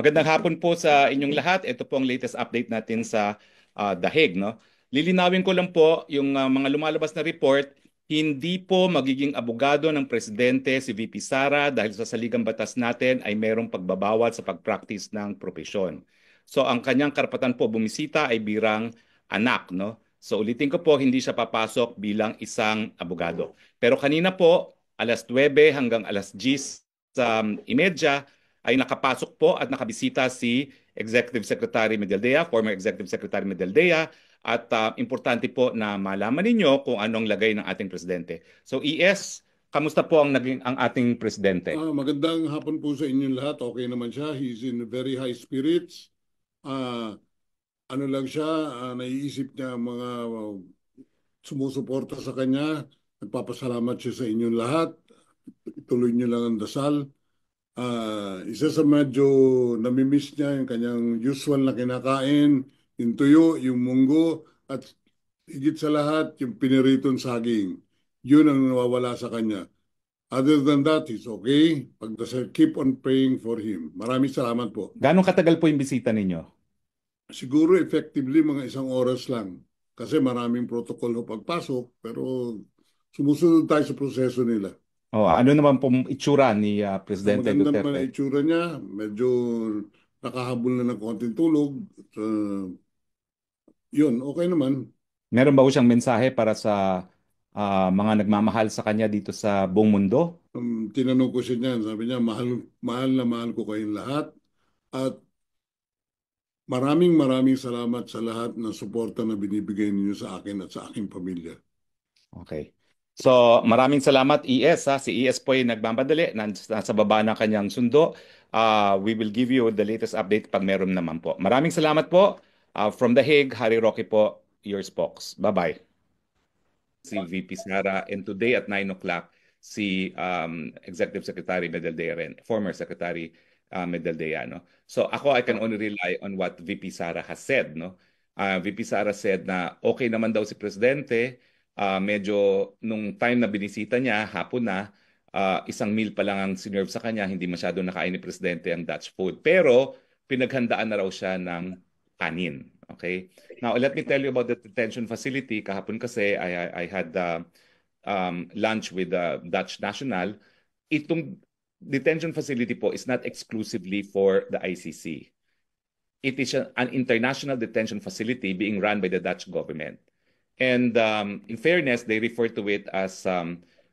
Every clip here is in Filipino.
Magandang hapon po sa inyong lahat. Ito po ang latest update natin sa The Hague, no? Lilinawin ko lang po yung mga lumalabas na report, hindi po magiging abogado ng presidente si VP Sara dahil sa saligang batas natin ay merong pagbabawal sa pag-practice ng propesyon. So ang kanyang karapatan po bumisita ay birang anak, no? So ulitin ko po, hindi siya papasok bilang isang abogado. Pero kanina po, alas 9 hanggang alas 10 sa imedya, ay nakapasok po at nakabisita si Executive Secretary Medaldea, former Executive Secretary Medaldea, at importante po na malaman ninyo kung anong lagay ng ating presidente. So ES, kamusta po ang naging ang ating presidente? Magandang hapon po sa inyong lahat. Okay naman siya. He's in very high spirits. Ah, ano lang siya, naiisip niya ang mga sumusuporta sa kanya. Nagpapasalamat siya sa inyong lahat. Ituloy niyo lang ang dasal. Isa sa medyo namimiss niya yung kanyang usual na kinakain, yung tuyo, yung munggo, at higit sa lahat, yung piniritong saging. Yun ang nawawala sa kanya. Other than that, he's okay. Pagdasal, keep on praying for him. Maraming salamat po. Gano'ng katagal po yung bisita ninyo? Siguro effectively mga 1 oras lang. Kasi maraming protocol ho pagpasok, pero sumusunod tayo sa proseso nila. Oh, ano naman pong itsura ni Presidente Maganda naman ang Duterte? itsura niya. Medyo nakahabol na ng konting tulog. Yun, okay naman. Meron ba po siyang mensahe para sa mga nagmamahal sa kanya dito sa buong mundo? Tinanong ko siya niyan. Sabi niya, mahal, mahal na mahal ko kayong lahat. At maraming salamat sa lahat ng suporta na binibigay ninyo sa akin at sa aking pamilya. Okay. So, maraming salamat ES ha. Si ES po ay nagmamadali, nasa baba ng kanyang sundo. We will give you the latest update pag meron naman po. Maraming salamat po. From The Hague, Harry Roque po, your spokes. Bye-bye. Si VP Sara, and today at 9 o'clock, si Executive Secretary Medaldea rin, former Secretary Medaldea, no? So ako, I can only rely on what VP Sara has said, no? VP Sara said na okay naman daw si Presidente, medyo nung time na binisita niya, hapon na, isang meal pa lang ang sinerve sa kanya, hindi masyado nakain ni Presidente ang Dutch food. Pero pinaghandaan na raw siya ng kanin. Okay? Now, let me tell you about the detention facility. Kahapon kasi I had lunch with the Dutch National. Itong detention facility po is not exclusively for the ICC. It is an international detention facility being run by the Dutch government. And in fairness, they refer to it as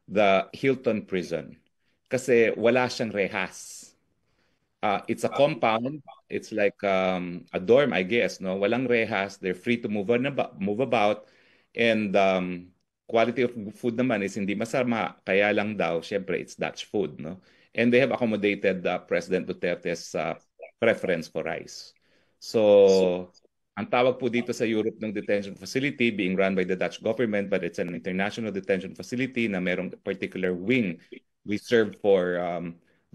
the Hilton Prison kasi wala siyang rehas. It's a compound. It's like a dorm, I guess, no? Walang rehas. They're free to move about. And quality of food naman is hindi masama. Kaya lang daw, syempre, it's Dutch food, no? And they have accommodated President Duterte's preference for rice. So, ang tawag po dito sa Europe ng detention facility being run by the Dutch government, but it's an international detention facility na merong particular wing reserved for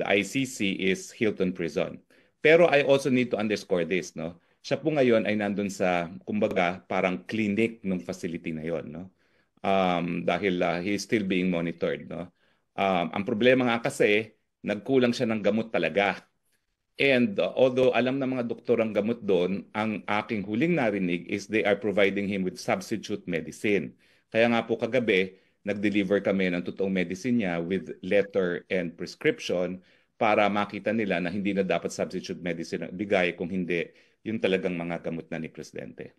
the ICC is Hilton Prison. Pero I also need to underscore this, no? Siya po ngayon ay nandun sa, kumbaga, parang clinic ng facility na yon, no? Dahil he is still being monitored, no? Ang problema nga kasi, nagkulang siya ng gamot talaga. And although alam ng mga doktor ang gamot doon, ang aking huling narinig is they are providing him with substitute medicine. Kaya nga po kagabi, nag-deliver kami ng totoong medicine niya with letter and prescription para makita nila na hindi na dapat substitute medicine ang bigay kung hindi yung talagang mga gamot na ni Presidente.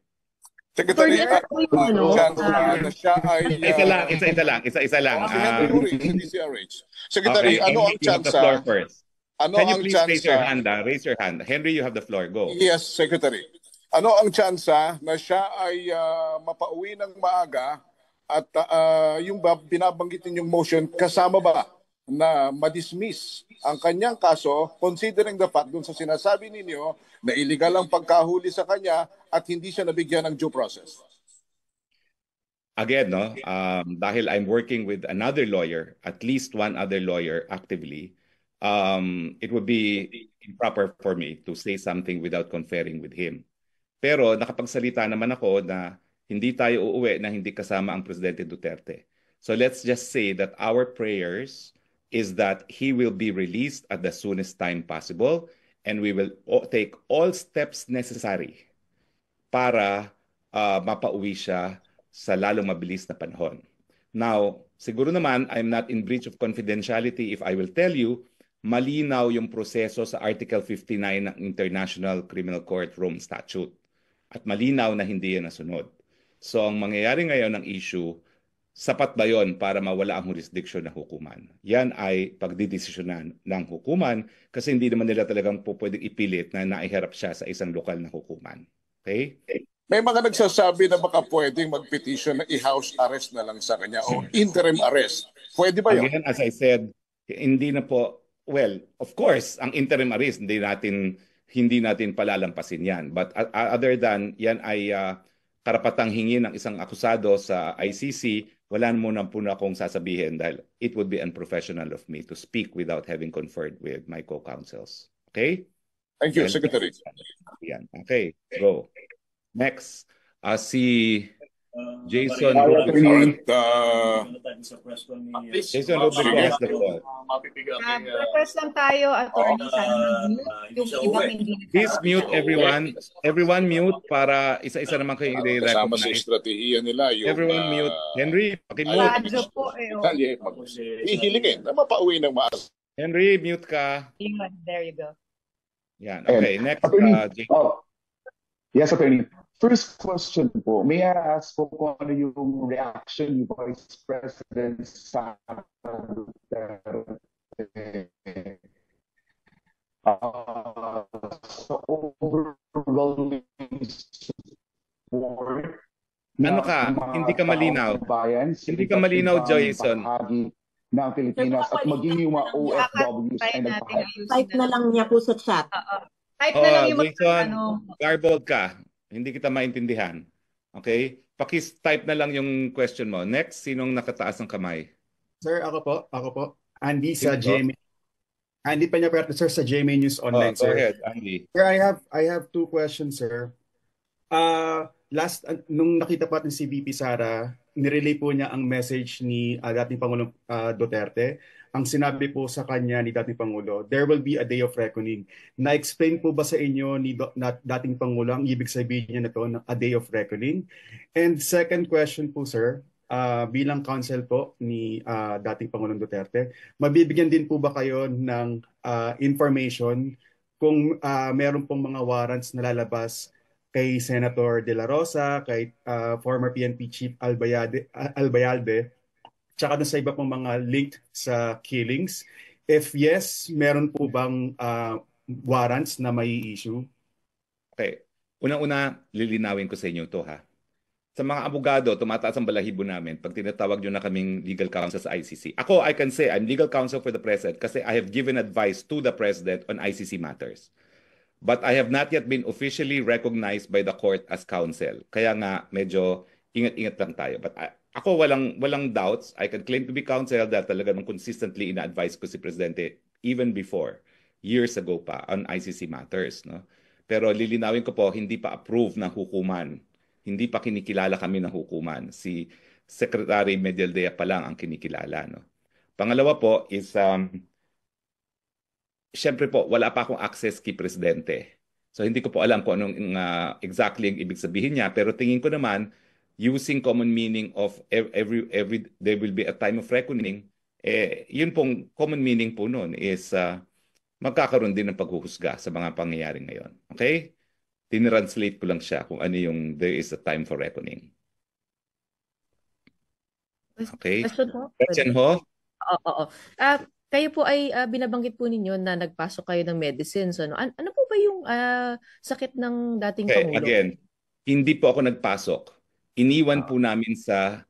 Secretary, chance na siya ay... Isa lang. Si Henry Uri, sa DCRH. Secretary, Okay, ano ang Henry, you have the chance? floor first. Ano Can you ang please chance? raise your hand? Raise your hand. Henry, you have the floor. Go. Yes, Secretary. Ano ang chance na siya ay mapauwi ng maaga at yung binabanggit ninyong motion, kasama ba na madismiss ang kanyang kaso considering the fact dun sa sinasabi ninyo na illegal ang pagkahuli sa kanya at hindi siya nabigyan ng due process? Again, no, dahil I'm working with another lawyer, at least one other lawyer actively, it would be improper for me to say something without conferring with him. Pero nakapagsalita naman ako na hindi tayo uuwi na hindi kasama ang Presidente Duterte. So let's just say that our prayers is that he will be released at the soonest time possible and we will take all steps necessary para mapauwi siya sa lalong mabilis na panahon. Now, siguro naman, I'm not in breach of confidentiality if I will tell you, malinaw yung proseso sa Article 59 ng International Criminal Court Rome Statute. At malinaw na hindi yan nasunod. So, ang mangyayari ngayon ng issue, sapat ba yon para mawala ang jurisdiction ng hukuman? Yan ay pagdidesisyonan ng hukuman kasi hindi naman nila talagang pwedeng ipilit na naiharap siya sa isang lokal na hukuman. Okay? May mga nagsasabi na baka pwedeng mag-petition na i-house arrest na lang sa kanya o interim arrest. Pwede ba yun? Again, as I said, hindi na po, well, of course, ang interim arrest, hindi natin palalampasin yan. But other than yan ay karapatang hingi ng isang akusado sa ICC, wala muna po na akong sasabihin dahil it would be unprofessional of me to speak without having conferred with my co-counsels. Okay? Thank you, Secretary. Yan. Okay, go. Next, si Jason Alright, Jason Rodrigo has the floor. Request lang tayo, attorney, sana mag-mute yung ibang hindi. Please mute everyone. Everyone mute para isa-isa naman kayo kasama sa i-recognize. estratehiya nila yung Everyone mute. Henry, pakimute. Radyo po eh. Ihilingin na mapauwi ng maaga. Henry, mute ka. There you go. Yan. Okay, next. Jason. Yes, attorney. First question po, may I ask po kung ano yung reaction ni Vice President Sara Duterte sa overwhelming support Ano ka? Hindi ka malinaw. Hindi ka malinaw, Jason. Ng Pilipinas at maging yung mga OFWs ay nagpahagi. Type na lang niya po sa chat. Type na lang yung Jason, garbled ka. Hindi kita maintindihan. Okay? Pakis-type na lang yung question mo. Next, sinong nakataas ng kamay? Sir, ako po. Andy sa Sino? GMA. Andy Peñaperto, sir, sa GMA News Online, Go sir. ahead, Andy. Sir, I have two questions, sir. Nung nakita po natin si VP Sara, nirelay po niya ang message ni dating Pangulong Duterte. Ang sinabi po sa kanya ni dating Pangulo, there will be a day of reckoning. Na-explain po ba sa inyo ni dating Pangulo ang ibig sabihin niya na ito, a day of reckoning? And second question po, sir, bilang counsel po ni dating Pangulong Duterte, mabibigyan din po ba kayo ng information kung meron pong mga warrants na lalabas kay Senator De La Rosa, kay former PNP Chief Albayalde, tsaka sa iba pong mga linked sa killings? If yes, meron po bang warrants na may issue? Okay. Unang-una, lilinawin ko sa inyo to ha. Sa mga abogado, tumataas ang balahibo namin pag tinatawag nyo na kaming legal counsel sa ICC. Ako, I can say I'm legal counsel for the President kasi I have given advice to the President on ICC matters. But I have not yet been officially recognized by the court as counsel. Kaya nga, medyo ingat-ingat lang tayo. But ako, walang doubts. I can claim to be counsel dahil talaga nung consistently ina-advise ko si Presidente even before, years ago pa, on ICC matters. No? Pero lilinawin ko po, hindi pa approve ng hukuman. Hindi pa kinikilala kami ng hukuman. Si Secretary Medialdea pa lang ang kinikilala. No? Pangalawa po is, syempre po, wala pa akong access kay Presidente. So hindi ko po alam kung anong exactly ang ibig sabihin niya. Pero tingin ko naman, using common meaning of every there will be a time of reckoning, yun pong common meaning po nun is magkakaroon din ng paghuhusga sa mga pangyayari ngayon. Okay? Tinranslate ko lang siya kung ano yung there is a time for reckoning. Okay? Question ho? Oo. Kayo po ay binabanggit po ninyo na nagpasok kayo ng medicines. Ano po ba yung sakit ng dating Pangulo? Again, hindi po ako nagpasok. Iniwan po namin sa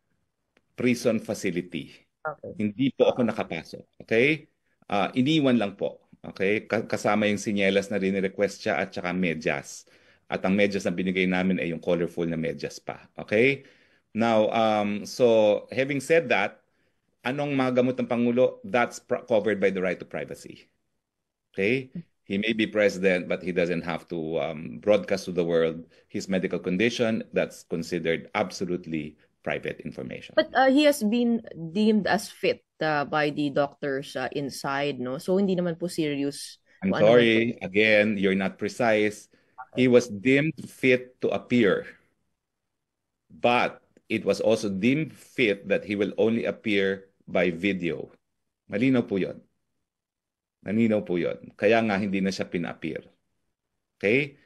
prison facility. Okay. Hindi po ako nakapasok. Okay? Iniwan lang po. Okay? Kasama yung sinyelas na rin-request siya at saka medyas. At ang medyas na binigay namin ay yung colorful na medyas pa. Okay? Now, so having said that, anong mga gamot ng Pangulo? That's covered by the right to privacy. Okay? He may be president, but he doesn't have to broadcast to the world his medical condition. That's considered absolutely private information. But he has been deemed as fit by the doctors inside, no? So hindi naman po serious I'm Kung ano man po. sorry, again, you're not precise. He was deemed fit to appear, but it was also deemed fit that he will only appear by video. Malinaw po yun. Malinaw po yun. Kaya nga hindi na siya pina-appear. Okay?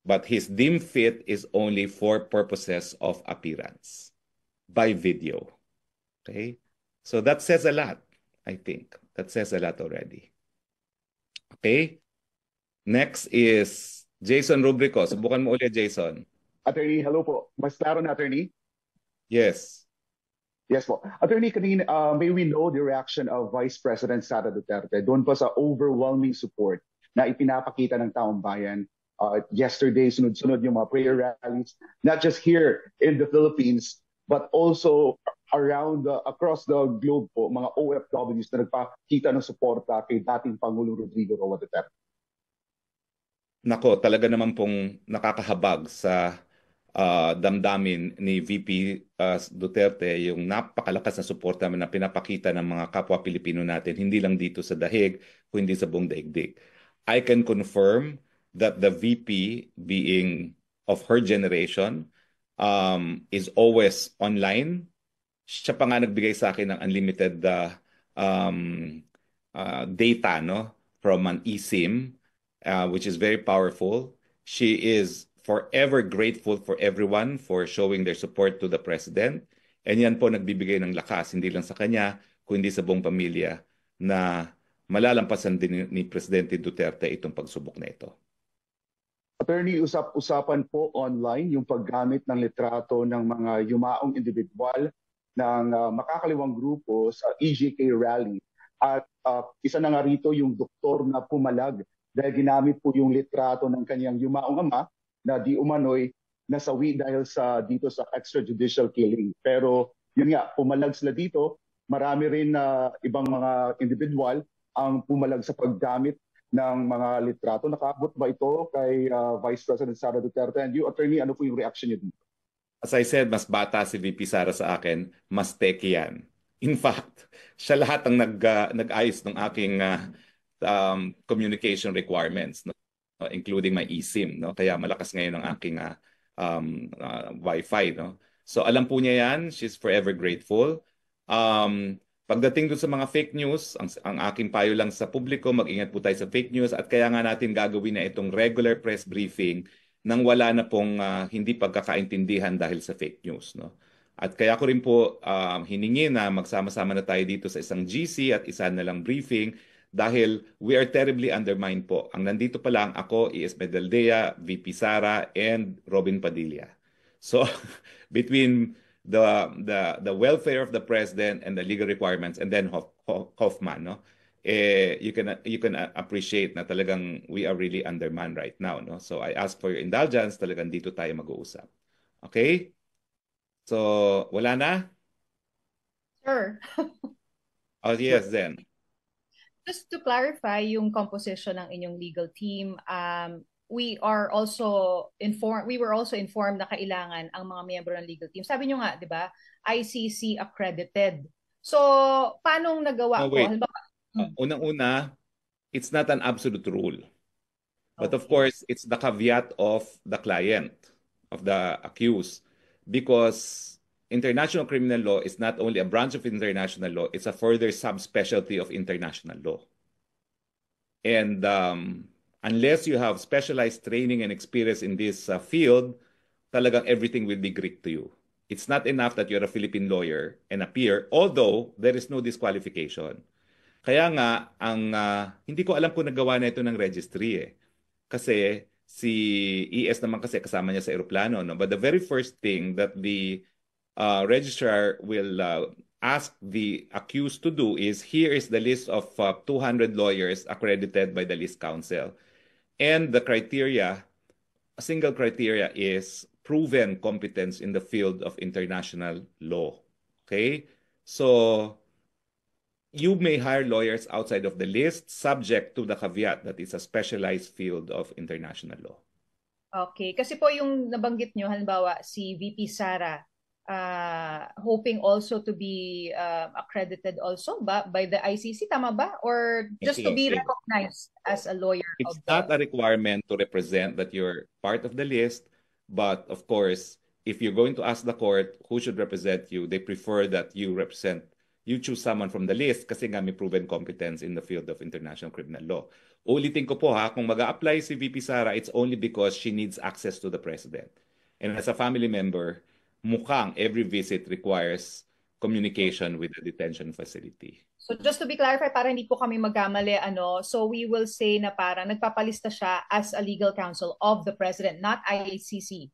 But his deemed fit is only for purposes of appearance by video. Okay? So that says a lot, I think. That says a lot already. Okay? Next is Jason Rubrico. Subukan mo ulit, Jason. Attorney, hello po. Mas klaro na, Attorney? Yes. Yes po. Attorney, kanina, may we know the reaction of Vice President Sara Duterte doon pa sa overwhelming support na ipinapakita ng taong bayan. Yesterday, sunod-sunod yung mga prayer rallies, not just here in the Philippines, but also around across the globe po, mga OFWs na nagpakita ng suporta kay dating Pangulong Rodrigo Roa Duterte. Nako, talaga naman pong nakakahabag sa damdamin ni VP Duterte yung napakalakas na suporta na pinapakita ng mga kapwa Pilipino natin, hindi lang dito sa dahig, kundi sa buong daigdig. I can confirm that the VP, being of her generation, is always online. Siya pa nga nagbigay sa akin ng unlimited data, no, from an eSIM, which is very powerful. She is forever grateful for everyone for showing their support to the president. And yan po nagbibigay ng lakas, hindi lang sa kanya, kundi sa buong pamilya, na malalampasan din ni Presidente Duterte itong pagsubok na ito. Attorney, usap-usapan po online yung paggamit ng litrato ng mga yumaong individual ng makakaliwang grupo sa EJK rally. At isa na nga rito yung doktor na pumalag dahil ginamit po yung litrato ng kanyang yumaong ama na di umano'y nasawi dahil dito sa extrajudicial killing. Pero yun nga, pumalag sila dito. Marami rin na ibang mga individual ang pumalag sa paggamit ng mga litrato. Nakaabot ba ito kay Vice President Sara Duterte? And you, Attorney, ano po yung reaction niyo dito? As I said, mas bata si VP Sara sa akin, mas teki yan. In fact, siya lahat ang nag-ayos ng aking communication requirements, no? Including my eSIM, no? Kaya malakas ngayon ang aking Wi-Fi, no? So alam po niya yan, she's forever grateful. Pagdating dun sa mga fake news, ang aking payo lang sa publiko, mag-ingat po tayo sa fake news at kaya nga natin gagawin na itong regular press briefing nang wala na pong hindi pagkakaintindihan dahil sa fake news, no? At kaya ko rin po hiningi na magsama-sama na tayo dito sa isang GC at isa na lang briefing dahil we are terribly undermined po. Ang nandito pa lang ako, E.S. Medaldea, VP Sara, and Robin Padilla. So between the welfare of the president and the legal requirements, and then Hoffman, no? You can appreciate na talagang we are really undermanned right now, no? So I ask for your indulgence, talagang dito tayo mag-uusap. Okay? So wala na? Sure. Oh yes, then. Just to clarify yung composition ng inyong legal team, we were also informed na kailangan ang mga miyembro ng legal team. Sabi nyo nga, di ba, ICC accredited. So, paano nagawa ko? Wait. Unang-una, it's not an absolute rule. But of course, it's the caveat of the client, of the accused. Because international criminal law is not only a branch of international law, it's a further subspecialty of international law. And unless you have specialized training and experience in this field, talagang everything will be Greek to you. It's not enough that you're a Philippine lawyer and appear, although there is no disqualification. Kaya nga, hindi ko alam kung nagawa na ito ng registry eh. Kasi si ES naman kasi kasama niya sa eroplano, no? But the very first thing that the registrar will ask the accused to do is, here is the list of 200 lawyers accredited by the List Council. And the criteria, a single criteria is proven competence in the field of international law. Okay? So, you may hire lawyers outside of the list, subject to the caveat that it's a specialized field of international law. Okay. Kasi po yung nabanggit nyo, halimbawa, si VP Sara, hoping also to be accredited also by the ICC, tama ba? Or just to be recognized as a lawyer It's of not the... a requirement to represent that you're part of the list, but of course, if you're going to ask the court who should represent you, they prefer that you choose someone from the list kasi nga may proven competence in the field of international criminal law. Ulitin ko po ha, kung mag-a-apply si VP Sara, it's only because she needs access to the president. And as a family member, mukhang every visit requires communication with the detention facility. So just to be clarified, para hindi po kami magkamali, so we will say na parang nagpapalista siya as a legal counsel of the president, not ICC.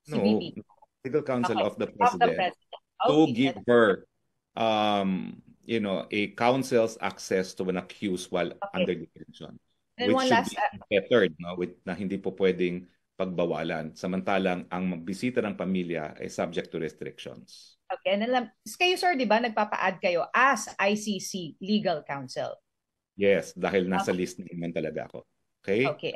No, CBP. legal counsel Okay. of the Of the president president. to Okay. give her a counsel's access to an accused while under detention, And which one should last, be bettered, no? Na hindi po pwedeng pagbawalan. Samantalang ang magbisita ng pamilya ay subject to restrictions. okay, and then, kayo sir, di ba, nagpapa-add kayo as ICC legal counsel? Yes, dahil nasa list naman talaga ako. Okay? Okay.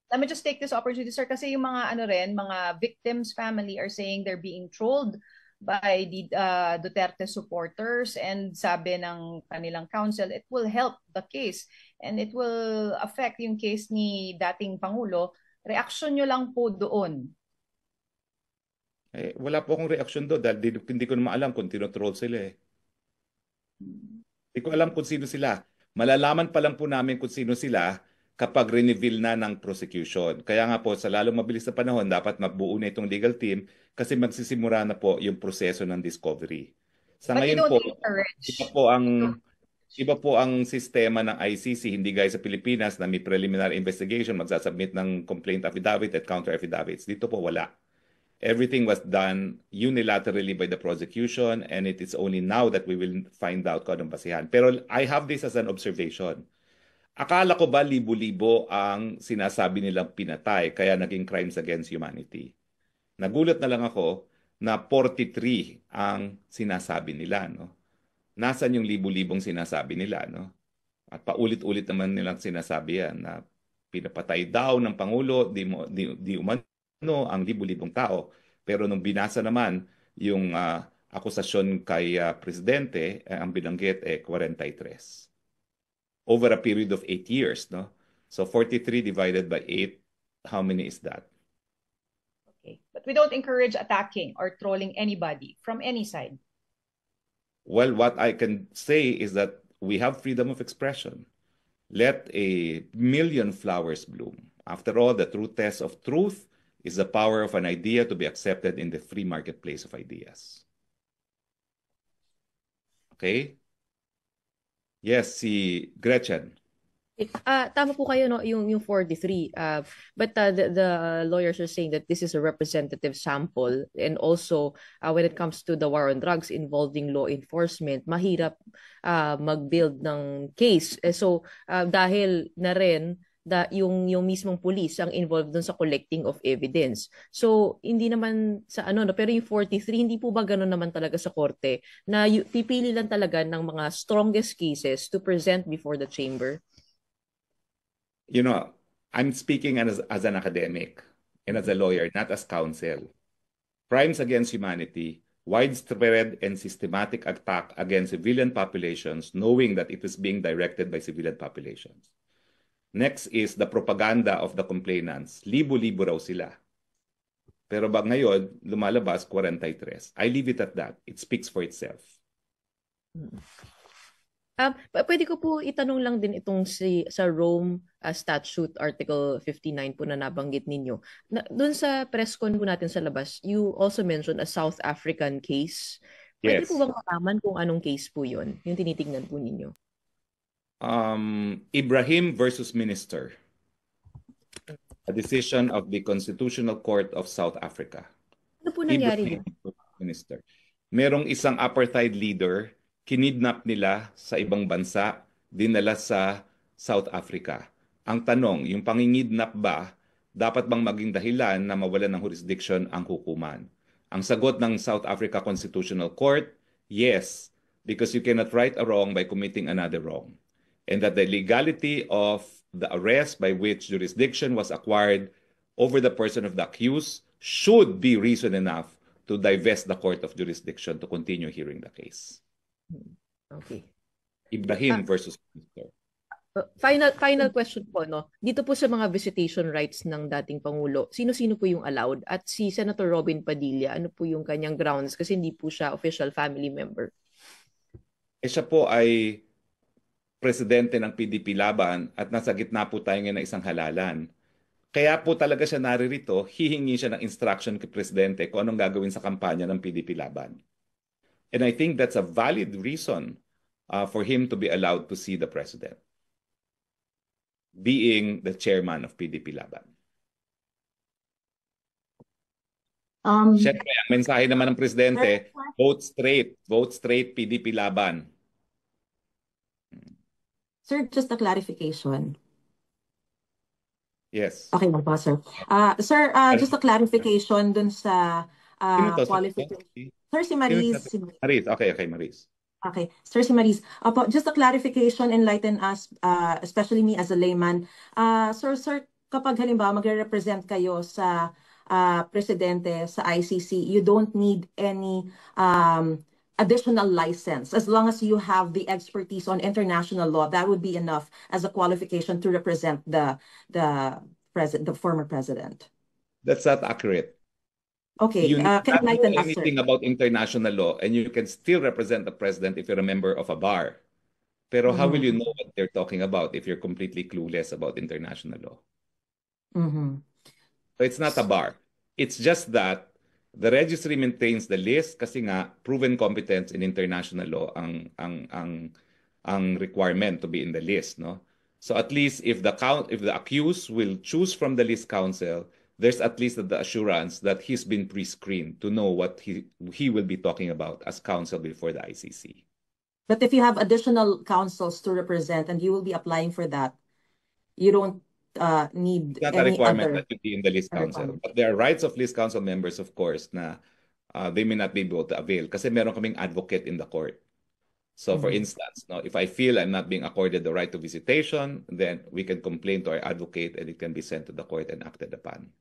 Let me just take this opportunity, sir, kasi yung mga mga victims' family are saying they're being trolled by the Duterte supporters, and sabi ng kanilang counsel, it will help the case and it will affect yung case ni dating Pangulo. Reaction nyo lang po doon. Wala po akong reaksyon doon dahil hindi ko naman alam kung tinotroll sila . Hindi ko alam kung sino sila. Malalaman pa lang po namin kung sino sila kapag reveal na ng prosecution. Kaya nga po, sa lalong mabilis na panahon, dapat mabuo na itong legal team kasi magsisimula na po yung proseso ng discovery. Sa But you ngayon don't po, encourage. iba po ang sistema ng ICC, hindi gaya sa Pilipinas na may preliminary investigation, magsasubmit ng complaint affidavit at counter affidavits. Dito po wala. Everything was done unilaterally by the prosecution, and it is only now that we will find out kung anong basihan. Pero I have this as an observation. Akala ko ba libo-libo ang sinasabi nilang pinatay kaya naging crimes against humanity? Nagulat na lang ako na 43 ang sinasabi nila, no? Nasaan yung libo-libong sinasabi nila, no? At paulit-ulit naman nilang sinasabi yan na pinapatay daw ng Pangulo, di umano ang libo-libong tao. Pero nung binasa naman yung akusasyon kay Presidente, ang binanggit 43. Over a period of 8 years, no? So 43 divided by 8, how many is that? Okay. But we don't encourage attacking or trolling anybody from any side. Well, what I can say is that we have freedom of expression. Let a million flowers bloom. After all, the true test of truth is the power of an idea to be accepted in the free marketplace of ideas. Okay? Yes, si Gretchen. Tama po kayo, no, yung 43. But the lawyers are saying that this is a representative sample, and also when it comes to the war on drugs involving law enforcement, mahirap mag-build ng case. So dahil na rin yung mismong police ang involved dun sa collecting of evidence. So hindi naman sa no, pero yung 43 hindi po ba ganoon naman talaga sa korte na pipili lang talaga ng mga strongest cases to present before the chamber? You know, I'm speaking as an academic and as a lawyer, not as counsel. Crimes against humanity, widespread and systematic attack against civilian populations, knowing that it is being directed by civilian populations. Next is the propaganda of the complainants. Libo-libo raw sila. Pero ba ngayon, lumalabas 43. I leave it at that. It speaks for itself. Pwede ko po itanong lang din itong sa Rome Statute Article 59 po na nabanggit ninyo. Doon sa press con po natin sa labas, you also mentioned a South African case. Pwede Yes. po bang malaman kung anong case po yun? Yung tinitingnan po ninyo. Ibrahim versus Minister. A decision of the Constitutional Court of South Africa. Ano po nangyari Ibrahim versus Minister. Merong isang apartheid leader, kinidnap nila sa ibang bansa, dinala sa South Africa. Ang tanong, yung pangingidnap ba, dapat bang maging dahilan na mawalan ng jurisdiction ang hukuman? Ang sagot ng South Africa Constitutional Court, yes, because you cannot right a wrong by committing another wrong. And that the legality of the arrest by which jurisdiction was acquired over the person of the accused should be reason enough to divest the court of jurisdiction to continue hearing the case. Okay. Ibrahim versus Mr. Final question po, no? Dito po sa mga visitation rights ng dating Pangulo, sino-sino po yung allowed? At si Senator Robin Padilla, ano po yung kanyang grounds? Kasi hindi po siya official family member. Siya po ay presidente ng PDP Laban at nasa gitna po tayo ngayon ng isang halalan. Kaya po talaga siya naririto, hihingi siya ng instruction kay presidente kung anong gagawin sa kampanya ng PDP Laban. And I think that's a valid reason for him to be allowed to see the president, being the chairman of PDP Laban. Siyempre, ang mensahe naman ng presidente, vote straight PDP Laban. Sir, just a clarification. Yes. Okay na po, sir. Sir, just a clarification dun sa Sino to? qualification. Sir, si Maris. Maris, okay, Maris. Okay, Sir, si Maris. Just a clarification, enlighten us, especially me as a layman. Sir, kapag halimbawa magre-represent kayo sa presidente sa ICC, you don't need any additional license. As long as you have the expertise on international law, that would be enough as a qualification to represent the former president. That's not accurate. Okay, You can not know enlighten us, sir. anything about international law, and you can still represent the president if you're a member of a bar. Pero how will you know what they're talking about if you're completely clueless about international law? So it's not a bar. It's just that the registry maintains the list kasi nga proven competence in international law ang requirement to be in the list, no? So at least if the accused will choose from the list counsel, there's at least the assurance that he's been pre-screened to know what he will be talking about as counsel before the ICC. But if you have additional counsels to represent and you will be applying for that, you don't need It's not a any requirement other that you be in the list counsel. But there are rights of list counsel members, of course, na they may not be able to avail kasi meron kaming advocate in the court. So for instance, no, if I feel I'm not being accorded the right to visitation, then we can complain to our advocate and it can be sent to the court and acted upon.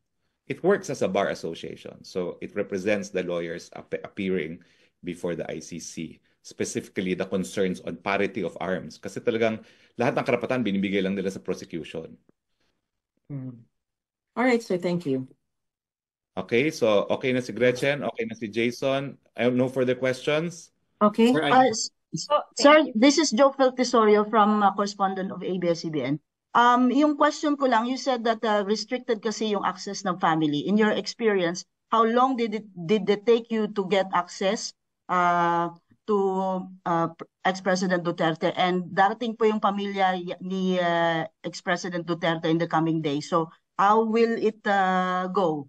It works as a bar association. So it represents the lawyers appearing before the ICC, specifically the concerns on parity of arms. Kasi talagang lahat ng karapatan binibigay lang nila sa prosecution. All right, sir. Thank you. Okay, so okay na si Gretchen, okay na si Jason. I have no further questions. Okay. Sir, this is Joe Feltesorio from correspondent of ABS-CBN. Yung question ko lang, you said that restricted kasi yung access ng family. In your experience, how long did it take you to get access to ex-President Duterte? And darating po yung pamilya ni ex-President Duterte in the coming days. So how will it go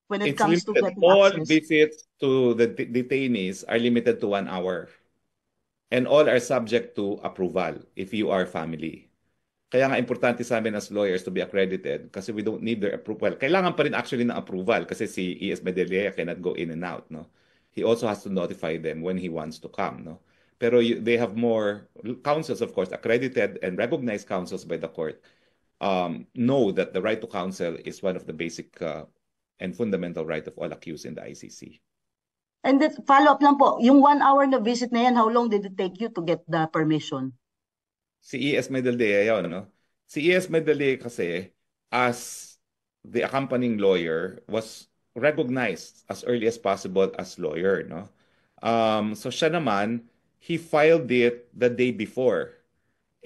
when it comes to getting all access? visits to the detainees are limited to 1 hour. And all are subject to approval if you are family. Kaya nga importante sa amin as lawyers to be accredited kasi we don't need their approval. Kailangan pa rin actually ng approval kasi si E.S. Medellea cannot go in and out, no? He also has to notify them when he wants to come, no? Pero they have more counsels, of course, accredited and recognized counsels by the court. Know that the right to counsel is one of the basic and fundamental right of all accused in the ICC. And then follow-up lang po, yung 1 hour na visit na yan, how long did it take you to get the permission? Si E.S. Medellea yun, no? Si E.S. Medellea kasi, as the accompanying lawyer, was recognized as early as possible as lawyer, no? So siya naman, he filed it the day before.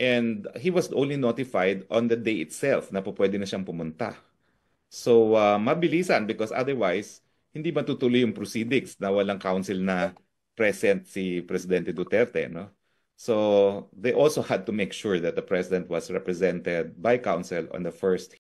And he was only notified on the day itself na pwede na siyang pumunta. So, mabilisan because otherwise, hindi matutuloy yung proceedings na walang counsel na present si Presidente Duterte, no? So, they also had to make sure that the president was represented by counsel on the first